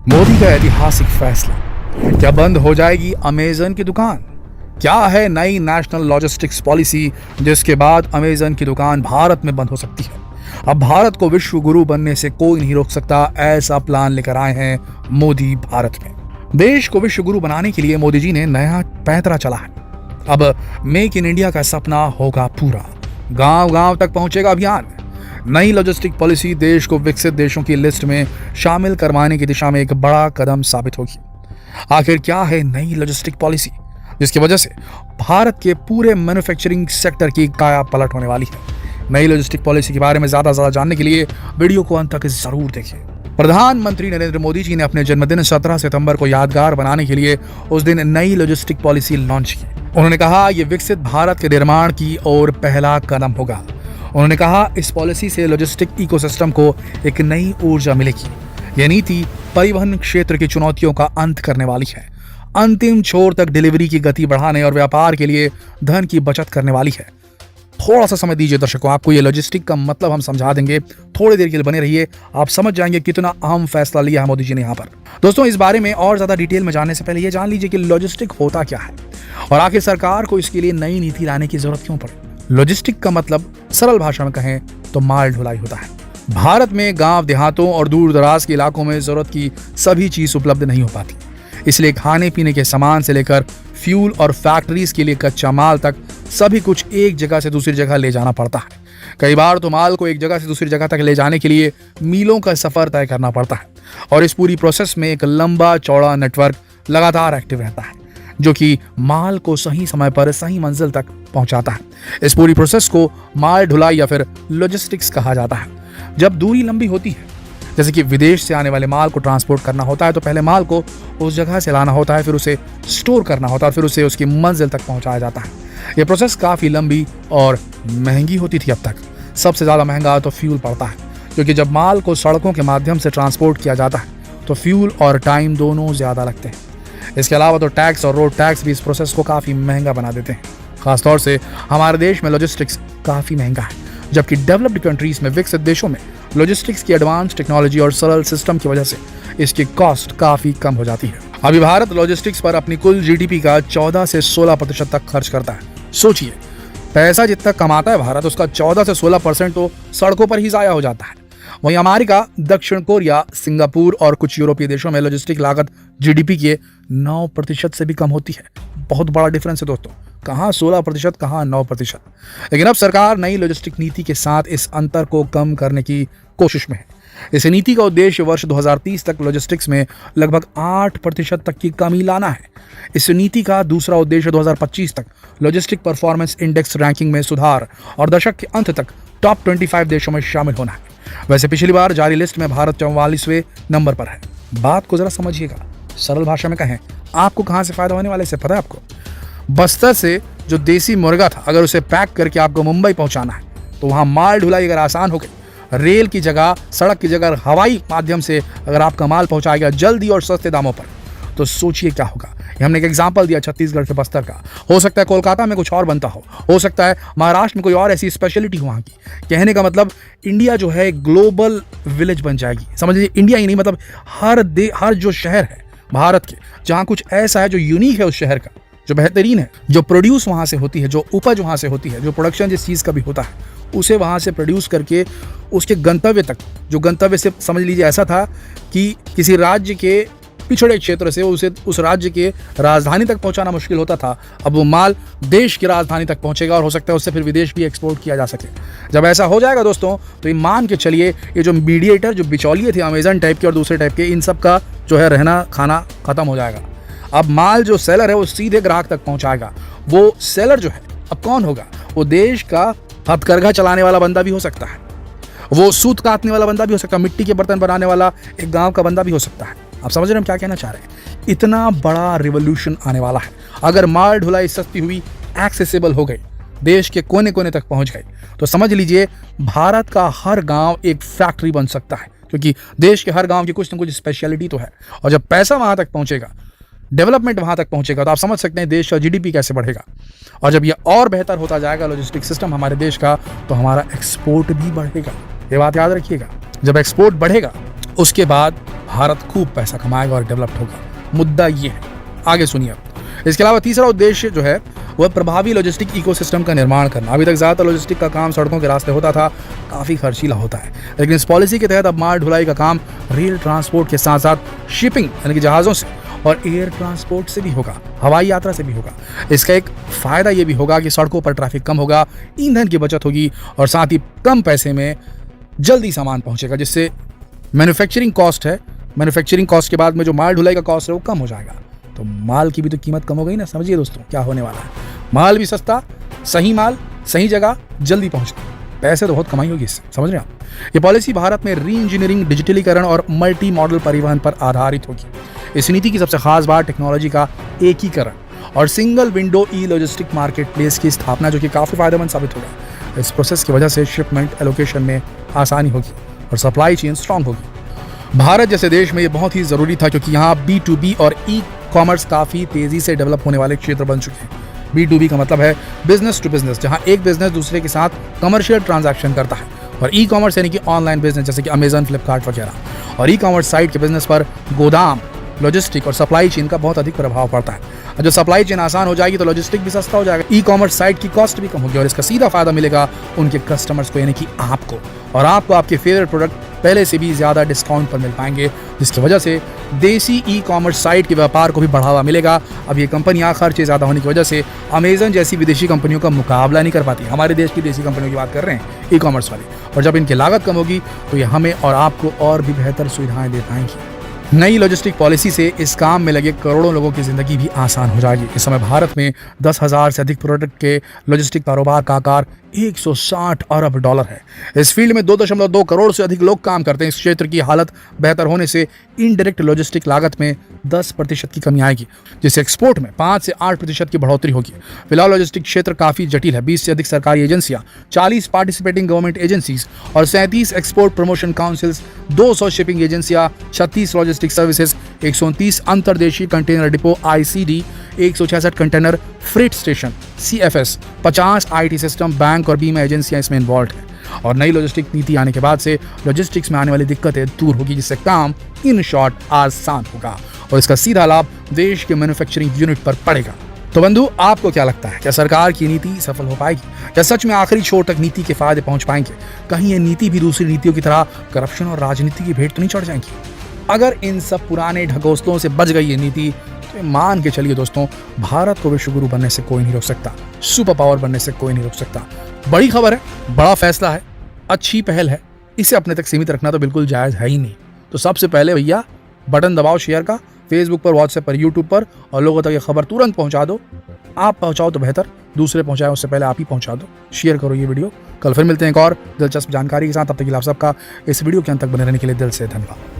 मोदी का ऐतिहासिक फैसला, क्या बंद हो जाएगी अमेजन की दुकान? क्या है नई नेशनल लॉजिस्टिक्स पॉलिसी जिसके बाद अमेजन की दुकान भारत में बंद हो सकती है? अब भारत को विश्व गुरु बनने से कोई नहीं रोक सकता, ऐसा प्लान लेकर आए हैं मोदी भारत में। देश को विश्व गुरु बनाने के लिए मोदी जी ने नया पैंतरा चला है। अब मेक इन इंडिया का सपना होगा पूरा, गांव गांव तक पहुंचेगा अभियान। नई लॉजिस्टिक पॉलिसी देश को विकसित देशों की लिस्ट में शामिल करवाने की दिशा में एक बड़ा कदम साबित होगी। आखिर क्या है नई लॉजिस्टिक पॉलिसी जिसकी वजह से भारत के पूरे मैन्युफैक्चरिंग सेक्टर की काया पलट होने वाली है? नई लॉजिस्टिक पॉलिसी के बारे में ज्यादा जानने के लिए वीडियो को अंत तक जरूर देखें। प्रधानमंत्री नरेंद्र मोदी जी ने अपने जन्मदिन 17 सितंबर को यादगार बनाने के लिए उस दिन नई लॉजिस्टिक पॉलिसी लॉन्च की। उन्होंने कहा, यह विकसित भारत के निर्माण की ओर पहला कदम होगा। उन्होंने कहा, इस पॉलिसी से लॉजिस्टिक इकोसिस्टम को एक नई ऊर्जा मिलेगी। यह नीति परिवहन क्षेत्र की चुनौतियों का अंत करने वाली है, अंतिम छोर तक डिलीवरी की गति बढ़ाने और व्यापार के लिए धन की बचत करने वाली है। थोड़ा सा समय दीजिए दर्शकों, आपको ये लॉजिस्टिक का मतलब हम समझा देंगे। थोड़ी देर के लिए बने रहिए, आप समझ जाएंगे कितना अहम फैसला लिया है मोदी जी ने यहाँ पर। दोस्तों, इस बारे में और ज्यादा डिटेल में जानने से पहले ये जान लीजिए कि लॉजिस्टिक होता क्या है और आखिर सरकार को इसके लिए नई नीति लाने की जरूरत क्यों पड़ी। लॉजिस्टिक का मतलब सरल भाषा में कहें तो माल ढुलाई होता है। भारत में गांव देहातों और दूर दराज के इलाकों में जरूरत की सभी चीज उपलब्ध नहीं हो पाती, इसलिए खाने पीने के सामान से लेकर फ्यूल और फैक्ट्रीज के लिए कच्चा माल तक सभी कुछ एक जगह से दूसरी जगह ले जाना पड़ता है। कई बार तो माल को एक जगह से दूसरी जगह तक ले जाने के लिए मीलों का सफर तय करना पड़ता है और इस पूरी प्रोसेस में एक लंबा चौड़ा नेटवर्क लगातार एक्टिव रहता है जो कि माल को सही समय पर सही मंजिल तक पहुंचाता है। इस पूरी प्रोसेस को माल ढुलाई या फिर लॉजिस्टिक्स कहा जाता है। जब दूरी लंबी होती है, जैसे कि विदेश से आने वाले माल को ट्रांसपोर्ट करना होता है, तो पहले माल को उस जगह से लाना होता है, फिर उसे स्टोर करना होता है, फिर उसे उसकी मंजिल तक पहुंचाया जाता है। यह प्रोसेस काफ़ी लंबी और महंगी होती थी। अब तक सबसे ज़्यादा महंगा तो फ्यूल पड़ता है, क्योंकि जब माल को सड़कों के माध्यम से ट्रांसपोर्ट किया जाता है तो फ्यूल और टाइम दोनों ज़्यादा लगते हैं। इसके अलावा तो टैक्स और रोड टैक्स भी इस प्रोसेस को काफ़ी महंगा बना देते हैं। खासतौर से हमारे देश में लॉजिस्टिक्स काफ़ी महंगा है, जबकि डेवलप्ड कंट्रीज में, विकसित देशों में लॉजिस्टिक्स की एडवांस टेक्नोलॉजी और सरल सिस्टम की वजह से इसकी कॉस्ट काफ़ी कम हो जाती है। अभी भारत लॉजिस्टिक्स पर अपनी कुल जीडीपी का 14 से 16% तक खर्च करता है। सोचिए, पैसा जितना कमाता है भारत, उसका 14 से 16% तो सड़कों पर ही ज़ाया हो जाता है। वहीं अमेरिका, दक्षिण कोरिया, सिंगापुर और कुछ यूरोपीय देशों में लॉजिस्टिक लागत जीडीपी के 9% से भी कम होती है। बहुत बड़ा डिफरेंस है दोस्तों, कहाँ 16%, कहाँ 9%। लेकिन अब सरकार नई लॉजिस्टिक नीति के साथ इस अंतर को कम करने की कोशिश में है। इस नीति का उद्देश्य वर्ष 2030 तक लॉजिस्टिक्स में लगभग 8% तक की कमी लाना है। इस नीति का दूसरा उद्देश्य 2025 तक लॉजिस्टिक परफॉर्मेंस इंडेक्स रैंकिंग में सुधार और दशक के अंत तक टॉप 25 देशों में शामिल होना है। वैसे पिछली बार जारी लिस्ट में भारत 44वें नंबर पर है। बात को जरा समझिएगा, सरल भाषा में कहें, आपको कहाँ से फायदा होने वाला है इसे पता है आपको? बस्तर से जो देसी मुर्गा था, अगर उसे पैक करके आपको मुंबई पहुंचाना है तो वहां माल ढुलाई अगर आसान हो गई, रेल की जगह, सड़क की जगह हवाई माध्यम से अगर आपका माल पहुंचाया गया जल्दी और सस्ते दामों पर, तो सोचिए क्या होगा। हमने एक एग्जांपल दिया छत्तीसगढ़ के बस्तर का, हो सकता है कोलकाता में कुछ और बनता हो सकता है महाराष्ट्र में कोई और ऐसी स्पेशलिटी हो वहाँ की। कहने का मतलब इंडिया जो है ग्लोबल विलेज बन जाएगी। समझ लीजिए, इंडिया ही नहीं, मतलब हर जो शहर है भारत के, जहाँ कुछ ऐसा है जो यूनिक है उस शहर का, जो बेहतरीन है, जो प्रोड्यूस वहाँ से होती है, जो उपज वहाँ से होती है, जो प्रोडक्शन जिस चीज़ का भी होता है, उसे वहाँ से प्रोड्यूस करके उसके गंतव्य तक, जो गंतव्य से समझ लीजिए ऐसा था कि किसी राज्य के पिछड़े क्षेत्र से उसे उस राज्य के राजधानी तक पहुंचाना मुश्किल होता था, अब वो माल देश की राजधानी तक पहुंचेगा और हो सकता है उससे फिर विदेश भी एक्सपोर्ट किया जा सके। जब ऐसा हो जाएगा दोस्तों, तो ये मान के चलिए, ये जो मीडिएटर, जो बिचौलिए थे अमेजन टाइप के और दूसरे टाइप के, इन सब का जो है रहना खाना खत्म हो जाएगा। अब माल जो सेलर है वो सीधे ग्राहक तक पहुंचाएगा। वो सेलर जो है अब कौन होगा? वो देश का हथकरघा चलाने वाला बंदा भी हो सकता है, वो सूत काटने वाला बंदा भी हो सकता है, मिट्टी के बर्तन बनाने वाला एक गांव का बंदा भी हो सकता है। आप समझ रहे हैं हम क्या कहना चाह रहे हैं? इतना बड़ा रिवॉल्यूशन आने वाला है। अगर माल ढुलाई सस्ती हुई, एक्सेसिबल हो गई, देश के कोने कोने तक पहुंच गई, तो समझ लीजिए भारत का हर गांव एक फैक्ट्री बन सकता है, क्योंकि देश के हर गांव की कुछ न कुछ स्पेशलिटी तो है। और जब पैसा वहां तक पहुंचेगा, डेवलपमेंट वहां तक पहुंचेगा, तो आप समझ सकते हैं देश का जीडीपी कैसे बढ़ेगा। और जब यह और बेहतर होता जाएगा लॉजिस्टिक सिस्टम हमारे देश का, तो हमारा एक्सपोर्ट भी बढ़ेगा। ये बात याद रखिएगा, जब एक्सपोर्ट बढ़ेगा उसके बाद भारत खूब पैसा कमाएगा और डेवलप्ड होगा। मुद्दा ये है, आगे सुनिए अब। इसके अलावा तीसरा उद्देश्य जो है वह प्रभावी लॉजिस्टिक इकोसिस्टम का निर्माण करना। अभी तक ज़्यादातर लॉजिस्टिक का काम सड़कों के रास्ते होता था, काफ़ी खर्चीला होता है, लेकिन इस पॉलिसी के तहत अब माल ढुलाई का काम रेल ट्रांसपोर्ट के साथ साथ शिपिंग यानी कि जहाज़ों से और एयर ट्रांसपोर्ट से भी होगा, हवाई यात्रा से भी होगा। इसका एक फ़ायदा ये भी होगा कि सड़कों पर ट्रैफिक कम होगा, ईंधन की बचत होगी और साथ ही कम पैसे में जल्दी सामान पहुँचेगा, जिससे मैन्युफैक्चरिंग कॉस्ट है, मैन्युफैक्चरिंग कॉस्ट के बाद में जो माल ढुलाई का कॉस्ट है वो कम हो जाएगा। तो माल की भी तो कीमत कम हो गई ना। समझिए दोस्तों क्या होने वाला है, माल भी सस्ता, सही माल सही जगह जल्दी पहुंचता, पैसे तो बहुत कमाई होगी इससे, समझ रहे हैं आप। ये पॉलिसी भारत में री इंजीनियरिंग, डिजिटलीकरण और मल्टी मॉडल परिवहन पर आधारित होगी। इस नीति की सबसे खास बात टेक्नोलॉजी का एकीकरण और सिंगल विंडो ई लॉजिस्टिक मार्केट प्लेस की स्थापना, जो कि काफ़ी फायदेमंद साबित होगा। इस प्रोसेस की वजह से शिपमेंट एलोकेशन में आसानी होगी और सप्लाई चेन स्ट्रांग होगी। भारत जैसे देश में ये बहुत ही ज़रूरी था, क्योंकि यहाँ B2B और ई कॉमर्स काफ़ी तेज़ी से डेवलप होने वाले क्षेत्र बन चुके हैं। B2B का मतलब है बिजनेस टू बिजनेस, जहाँ एक बिजनेस दूसरे के साथ कमर्शियल ट्रांजैक्शन करता है, और ई कॉमर्स यानी कि ऑनलाइन बिजनेस जैसे कि अमेजन, फ्लिपकार्ट वगैरह। और ई कॉमर्स साइट के बिजनेस पर गोदाम, लॉजिस्टिक और सप्लाई चेन का बहुत अधिक प्रभाव पड़ता है। और जो सप्लाई चेन आसान हो जाएगी तो लॉजिस्टिक भी सस्ता हो जाएगा, ई कॉमर्स साइट की कॉस्ट भी कम होगी और इसका सीधा फायदा मिलेगा उनके कस्टमर्स को यानी कि आपको। और आपको आपके फेवरेट प्रोडक्ट पहले से भी ज़्यादा डिस्काउंट पर मिल पाएंगे, जिसकी वजह से देसी ई कॉमर्स साइट के व्यापार को भी बढ़ावा मिलेगा। अब ये कंपनियां खर्चे ज़्यादा होने की वजह से अमेजन जैसी विदेशी कंपनियों का मुकाबला नहीं कर पाती। हमारे देश की देसी कंपनियों की बात कर रहे हैं ई कॉमर्स वाली, और जब इनकी लागत कम होगी तो ये हमें और आपको और भी बेहतर सुविधाएं दे पाएंगी। नई लॉजिस्टिक पॉलिसी से इस काम में लगे करोड़ों लोगों की ज़िंदगी भी आसान हो जाएगी। इस समय भारत में 10,000 से अधिक प्रोडक्ट के लॉजिस्टिक कारोबार का आकार $160 अरब है। इस फील्ड में 2.2 करोड़ से अधिक लोग काम करते हैं। इस क्षेत्र की हालत बेहतर होने से इनडायरेक्ट लॉजिस्टिक लागत में 10% की कमी आएगी, जिससे एक्सपोर्ट में 5 से 8% की बढ़ोतरी होगी। फिलहाल लॉजिस्टिक क्षेत्र काफ़ी जटिल है। 20 से अधिक सरकारी एजेंसियां, 40 पार्टिसिपेटिंग गवर्नमेंट एजेंसीज और 37 एक्सपोर्ट प्रमोशन काउंसिल्स, 200 शिपिंग एजेंसियां, 36 लॉजिस्टिक सर्विसेज, 129 अंतर्देशीय container depot ICD, 166 container freight station CFS, 50 IT system, bank और बीमा एजेंसियां इसमें इन्वॉल्व हैं। और नई लॉजिस्टिक नीति आने के बाद से लॉजिस्टिक्स में आने वाली दिक्कतें दूर होगी, जिससे काम इन शॉर्ट आसान होगा और इसका सीधा लाभ देश के मैन्युफैक्चरिंग यूनिट पर पड़ेगा। तो बंधु, आपको क्या लगता है, क्या सरकार की नीति सफल हो पाएगी? क्या सच में आखिरी छोर तक नीति के फायदे पहुंच पाएंगे? कहीं ये नीति भी दूसरी नीतियों की तरह करप्शन और राजनीति की भेंट तो नहीं चढ़ जाएंगी? अगर इन सब पुराने ढकोसलों से बच गई ये नीति तो मान के चलिए दोस्तों, भारत को विश्वगुरु बनने से कोई नहीं रोक सकता, सुपर पावर बनने से कोई नहीं रोक सकता। बड़ी खबर है, बड़ा फैसला है, अच्छी पहल है, इसे अपने तक सीमित रखना तो बिल्कुल जायज़ है ही नहीं। तो सबसे पहले भैया बटन दबाओ शेयर का, फेसबुक पर, व्हाट्सएप पर, यूट्यूब पर, और लोगों तक ये खबर तुरंत पहुंचा दो। आप पहुंचाओ तो बेहतर, दूसरे पहुंचाए उससे पहले आप ही पहुंचा दो। शेयर करो ये वीडियो। कल फिर मिलते हैं एक और दिलचस्प जानकारी के साथ। तब तक के लिए आप सबका इस वीडियो के अंत तक बने रहने के लिए दिल से धन्यवाद।